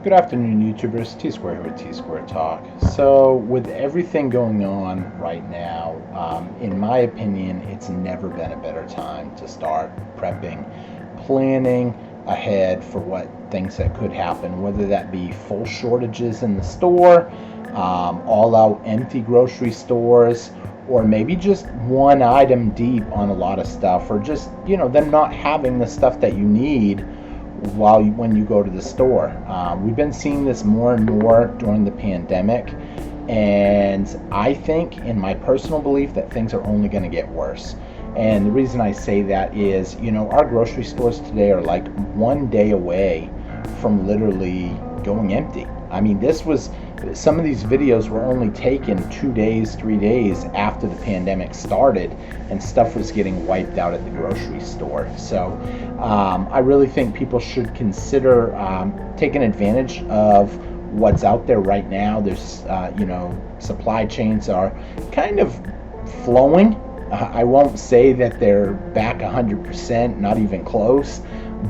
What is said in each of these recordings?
Good afternoon, YouTubers. Tsquare here with Tsquare Talk. So, with everything going on right now, in my opinion, it's never been a better time to start prepping, planning ahead for what things that could happen, whether that be full shortages in the store, all out empty grocery stores, or maybe just one item deep on a lot of stuff, or just, them not having the stuff that you need when you go to the store. We've been seeing this more and more during the pandemic, and I think, in my personal belief, that things are only going to get worse. And the reason I say that is, our grocery stores today are like one day away from literally going empty. I mean, some of these videos were only taken 2 days, 3 days after the pandemic started, and stuff was getting wiped out at the grocery store. So I really think people should consider taking advantage of what's out there right now. There's, supply chains are kind of flowing. I won't say that they're back 100%, not even close,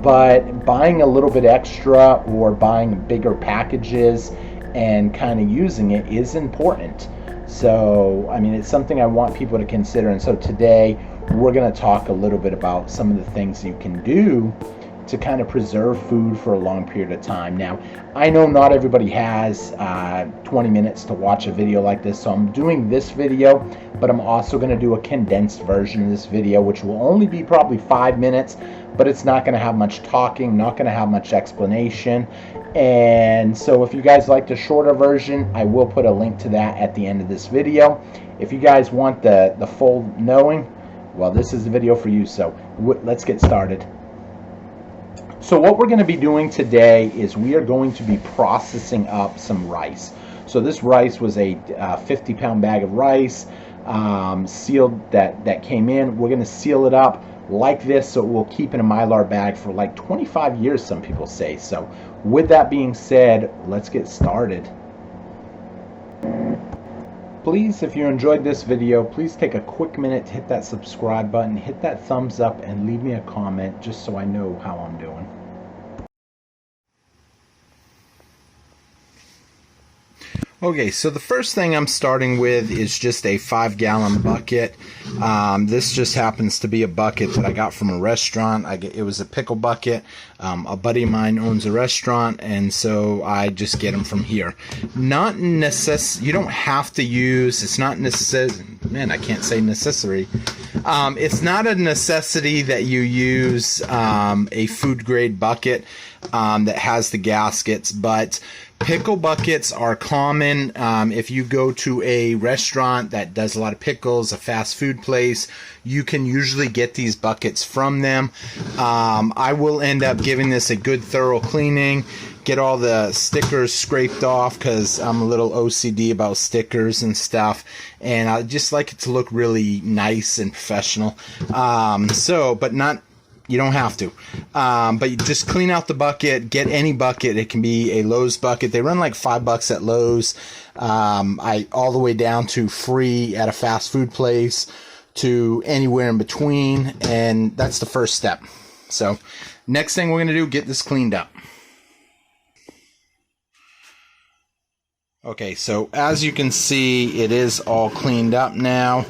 but buying a little bit extra or buying bigger packages and kind of using it is important. So, I mean, it's something I want people to consider. And so today we're going to talk a little bit about some of the things you can do to kind of preserve food for a long period of time. Now, I know not everybody has 20 minutes to watch a video like this, so I'm doing this video, but I'm also going to do a condensed version of this video, which will only be probably 5 minutes, but it's not going to have much talking, not going to have much explanation. And so if you guys like the shorter version, I will put a link to that at the end of this video. If you guys want the full knowing, well, this is the video for you. So let's get started. So what we're going to be doing today is we are going to be processing up some rice. So this rice was a 50-pound bag of rice, sealed, that came in. We're going to seal it up like this so it will keep in a Mylar bag for like 25 years, some people say. So with that being said, let's get started. Please, if you enjoyed this video, please take a quick minute to hit that subscribe button, hit that thumbs up, and leave me a comment just so I know how I'm doing. Okay, so the first thing I'm starting with is just a 5-gallon bucket. This just happens to be a bucket that I got from a restaurant. It was a pickle bucket. A buddy of mine owns a restaurant, and so I just get them from here. You don't have to use, it's not necessary, man, I can't say necessary. It's not a necessity that you use a food grade bucket that has the gaskets, but pickle buckets are common. If you go to a restaurant that does a lot of pickles, a fast food place, you can usually get these buckets from them. I will end up giving this a good thorough cleaning, get all the stickers scraped off because I'm a little OCD about stickers and stuff, and I just like it to look really nice and professional. But not, you don't have to, but you just clean out the bucket. Get any bucket. It can be a Lowe's bucket. They run like $5 at Lowe's. All the way down to free at a fast food place to anywhere in between, and that's the first step. So next thing we're going to do, get this cleaned up. Okay, so as you can see, it is all cleaned up now.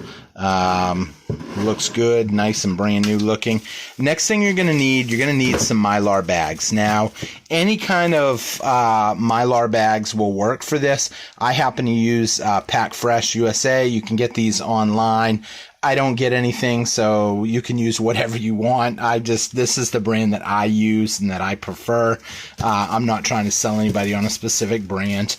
Looks good, nice and brand new looking. Next thing you're going to need some Mylar bags. Now, any kind of Mylar bags will work for this. I happen to use Pack Fresh USA. You can get these online. I don't get anything, so you can use whatever you want. This is the brand that I use and that I prefer. I'm not trying to sell anybody on a specific brand.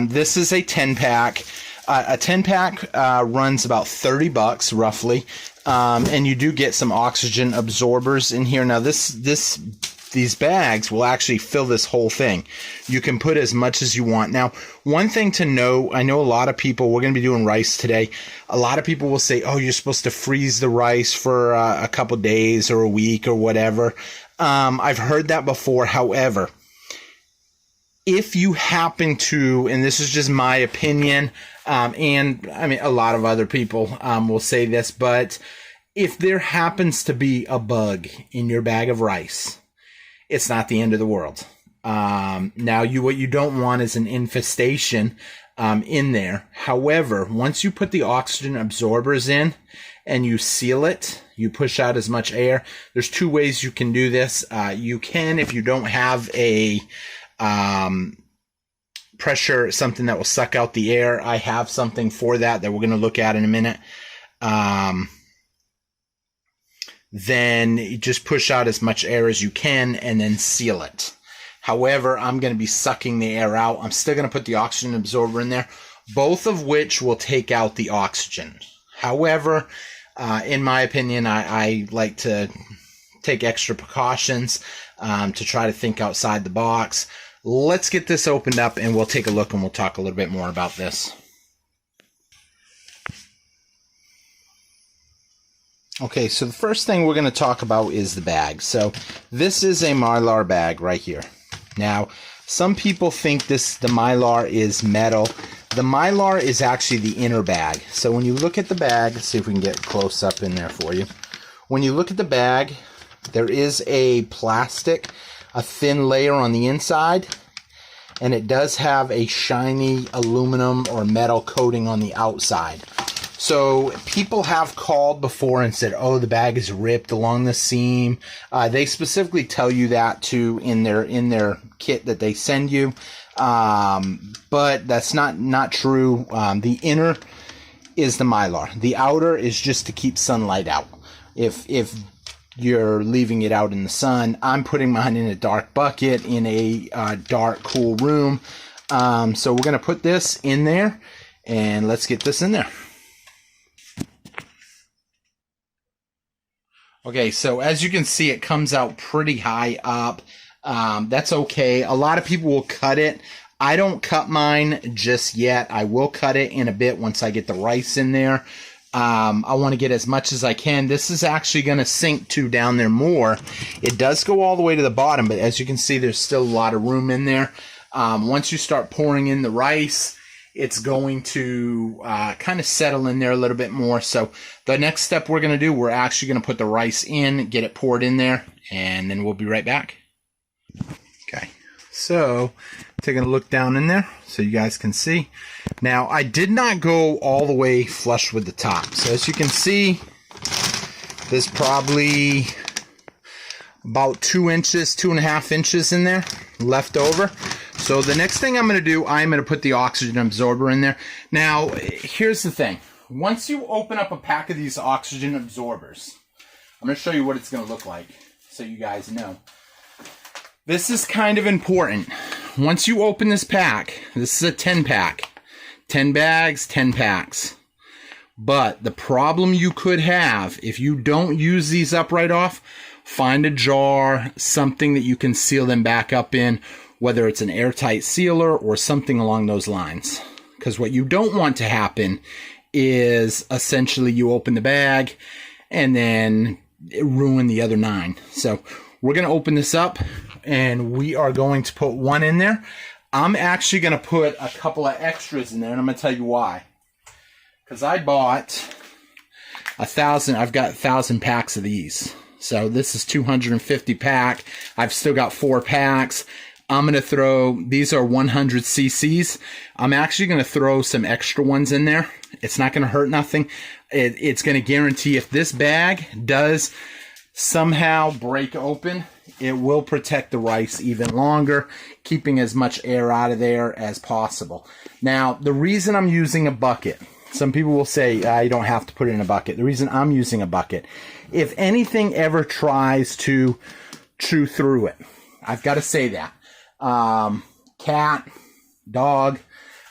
This is a 10-pack. A 10-pack runs about $30 roughly, and you do get some oxygen absorbers in here. Now these bags will actually fill this whole thing. You can put as much as you want. Now, one thing to know, I know a lot of people, we're going to be doing rice today. A lot of people will say, oh, you're supposed to freeze the rice for a couple days or a week or whatever. I've heard that before. However, if you happen to, and this is just my opinion, and I mean, a lot of other people will say this, but if there happens to be a bug in your bag of rice, it's not the end of the world. Now, what you don't want is an infestation in there. However, once you put the oxygen absorbers in and you seal it, you push out as much air. There's two ways you can do this. You can, if you don't have a pressure, something that will suck out the air. I have something for that we're going to look at in a minute. Then you just push out as much air as you can and then seal it. However, I'm going to be sucking the air out. I'm still going to put the oxygen absorber in there, both of which will take out the oxygen. However, in my opinion, I like to take extra precautions to try to think outside the box. Let's get this opened up and we'll take a look and we'll talk a little bit more about this. Okay, so the first thing we're going to talk about is the bag. So this is a Mylar bag right here. Now, some people think the Mylar is metal. The Mylar is actually the inner bag. So when you look at the bag, let's see if we can get close up in there for you. When you look at the bag, there is a plastic, a thin layer on the inside, and it does have a shiny aluminum or metal coating on the outside. So people have called before and said, oh, the bag is ripped along the seam. They specifically tell you that too in their kit that they send you. But that's not true. The inner is the Mylar. The outer is just to keep sunlight out. If you're leaving it out in the sun, I'm putting mine in a dark bucket in a dark, cool room. So we're going to put this in there and let's get this in there. Okay, so as you can see, it comes out pretty high up. That's okay. A lot of people will cut it. I don't cut mine just yet. I will cut it in a bit once I get the rice in there. I want to get as much as I can. This is actually going to sink down there more. It does go all the way to the bottom, but as you can see, there's still a lot of room in there. Once you start pouring in the rice, it's going to kind of settle in there a little bit more. So the next step we're going to do, we're actually going to put the rice in, get it poured in there, and then we'll be right back. Okay, so taking a look down in there so you guys can see. Now, I did not go all the way flush with the top. So as you can see, there's probably about 2 inches, 2.5 inches in there left over. So the next thing I'm going to do, I'm going to put the oxygen absorber in there. Now, here's the thing. Once you open up a pack of these oxygen absorbers, I'm going to show you what it's going to look like so you guys know. This is kind of important. Once you open this pack, this is a 10 pack. 10 bags, 10 packs. But the problem you could have, if you don't use these up right off, find a jar, something that you can seal them back up in, whether it's an airtight sealer or something along those lines. Because what you don't want to happen is essentially you open the bag and then ruin the other 9. So we're going to open this up and we are going to put one in there. I'm actually going to put a couple of extras in there, and I'm going to tell you why. Because I bought 1,000, I've got 1,000 packs of these. So this is 250 pack. I've still got 4 packs. I'm going to throw, these are 100 cc's. I'm actually going to throw some extra ones in there. It's not going to hurt nothing. It's going to guarantee if this bag does somehow break open, it will protect the rice even longer, keeping as much air out of there as possible. Now, the reason I'm using a bucket, some people will say, you don't have to put it in a bucket. The reason I'm using a bucket, if anything ever tries to chew through it, I've got to say that. Cat, dog,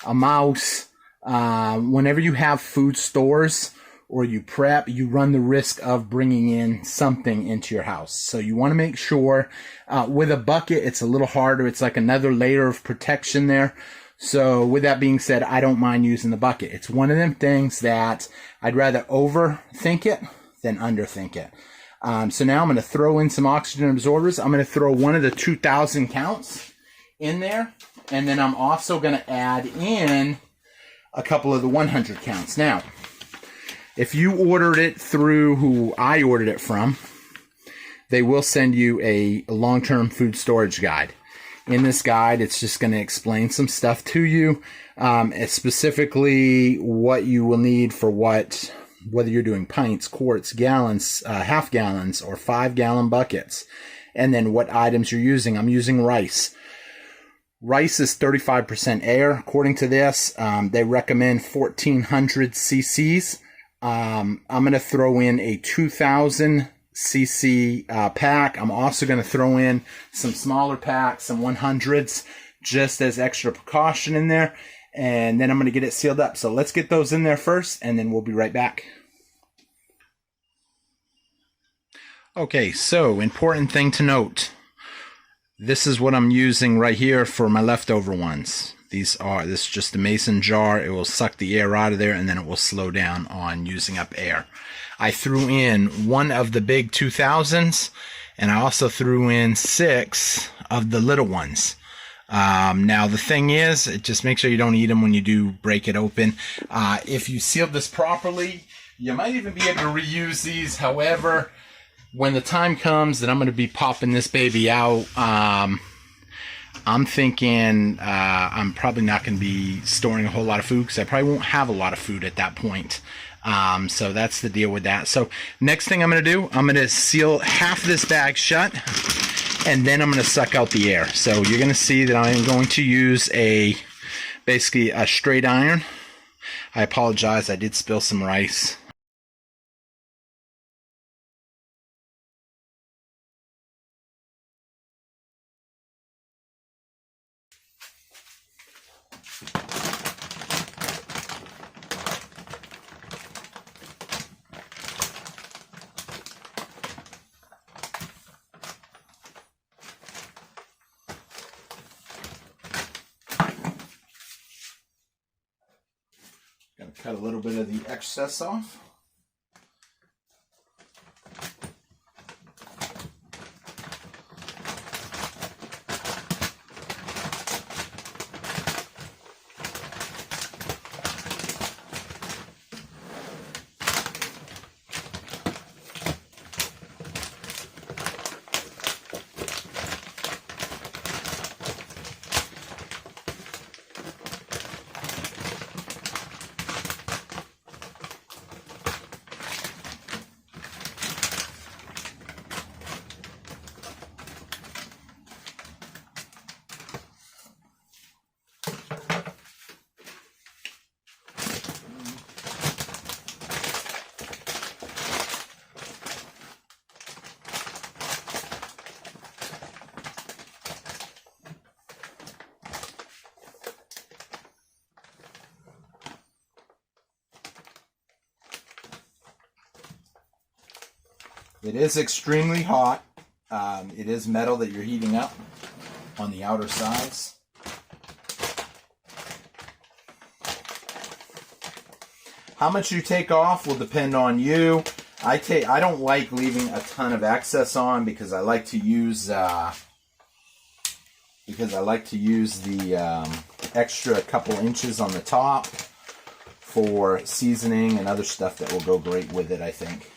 a mouse, whenever you have food stores or you prep, you run the risk of bringing in something into your house. So you want to make sure, with a bucket, it's a little harder. It's like another layer of protection there. So with that being said, I don't mind using the bucket. It's one of them things that I'd rather overthink it than underthink it. So now I'm going to throw in some oxygen absorbers. I'm going to throw one of the 2,000 counts in there. And then I'm also going to add in a couple of the 100 counts. Now, if you ordered it through who I ordered it from, they will send you a long-term food storage guide. In this guide, it's just going to explain some stuff to you, specifically what you will need for what, whether you're doing pints, quarts, gallons, half gallons, or 5-gallon buckets, and then what items you're using. I'm using rice. Rice is 35% air. According to this, they recommend 1,400 cc's. I'm going to throw in a 2,000 cc pack. I'm also going to throw in some smaller packs, some 100s, just as extra precaution in there. And then I'm going to get it sealed up. So let's get those in there first, and then we'll be right back. Okay, so important thing to note. This is what I'm using right here for my leftover ones. This is just a mason jar. It will suck the air out of there, and then it will slow down on using up air. I threw in one of the big 2000s, and I also threw in 6 of the little ones. Now the thing is, just make sure you don't eat them when you do break it open. If you sealed this properly, you might even be able to reuse these. However, when the time comes that I'm going to be popping this baby out, I'm thinking I'm probably not going to be storing a whole lot of food, because I probably won't have a lot of food at that point. So that's the deal with that. So next thing I'm going to do, I'm going to seal half this bag shut, and then I'm going to suck out the air. So you're going to see that I'm going to use basically a straight iron. I apologize, I did spill some rice. Gonna cut a little bit of the excess off. It is extremely hot. It is metal that you're heating up on the outer sides. How much you take off will depend on you. I don't like leaving a ton of excess on, because I like to use the extra couple inches on the top for seasoning and other stuff that will go great with it, I think.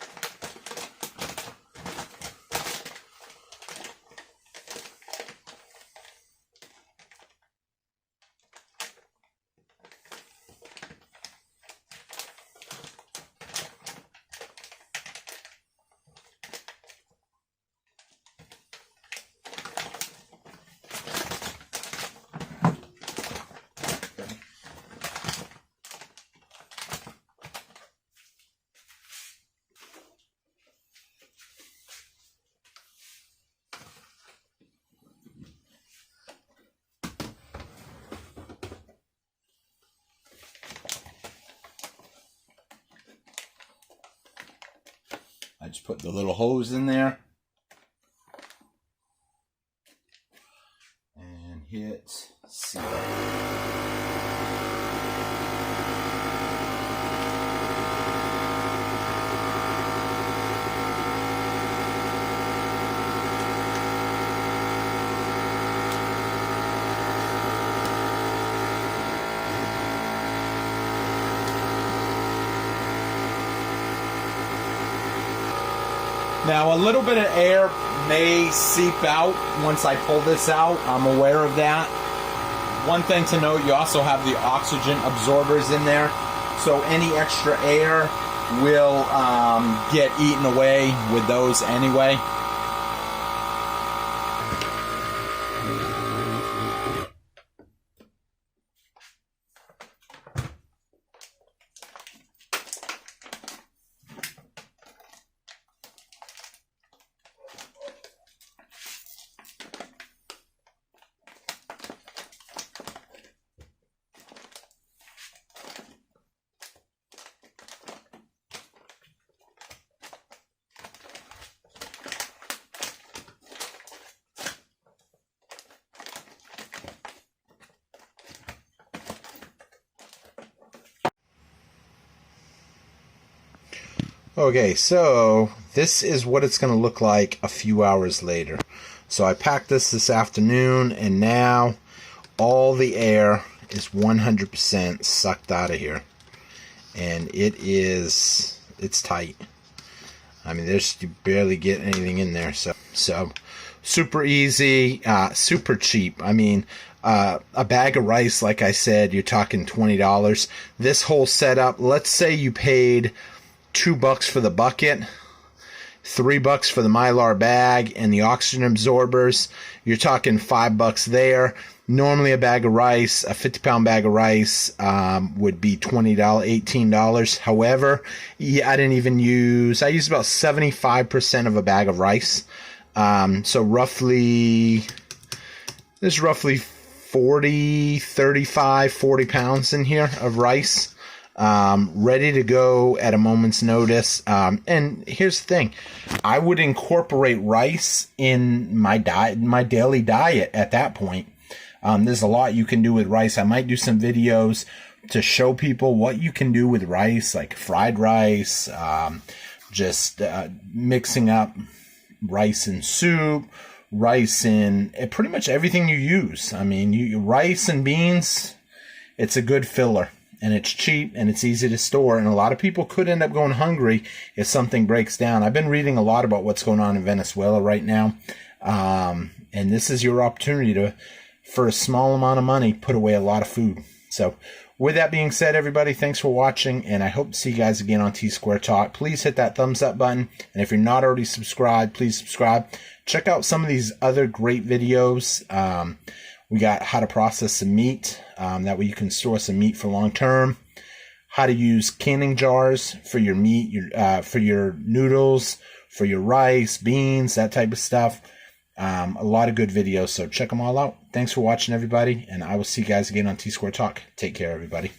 I just put the little hose in there and hit seal. Now, a little bit of air may seep out once I pull this out. I'm aware of that. One thing to note, you also have the oxygen absorbers in there, so any extra air will get eaten away with those anyway. Okay, so this is what it's going to look like a few hours later. So I packed this afternoon, and now all the air is 100% sucked out of here. And it's tight. I mean, you barely get anything in there. So super easy, super cheap. I mean, a bag of rice, like I said, you're talking $20. This whole setup, let's say you paid $2 for the bucket, $3 for the Mylar bag and the oxygen absorbers. You're talking $5 there. Normally a bag of rice, a 50-pound bag of rice, would be $20, $18. However, I used about 75% of a bag of rice. So there's roughly 40 pounds in here of rice. Ready to go at a moment's notice. And here's the thing, I would incorporate rice in my diet, my daily diet at that point. There's a lot you can do with rice. I might do some videos to show people what you can do with rice, like fried rice, just mixing up rice in soup, rice in pretty much everything you use. I mean, rice and beans, it's a good filler. And it's cheap, and it's easy to store, and a lot of people could end up going hungry if something breaks down. I've been reading a lot about what's going on in Venezuela right now, and this is your opportunity to, for a small amount of money, put away a lot of food. So with that being said, everybody, thanks for watching, and I hope to see you guys again on Tsquare Talk. Please hit that thumbs up button, and if you're not already subscribed, please subscribe. Check out some of these other great videos. We got how to process some meat. That way you can store some meat for long term. How to use canning jars for your meat, for your noodles, for your rice, beans, that type of stuff. A lot of good videos, so check them all out. Thanks for watching, everybody, and I will see you guys again on Tsquare Talk. Take care, everybody.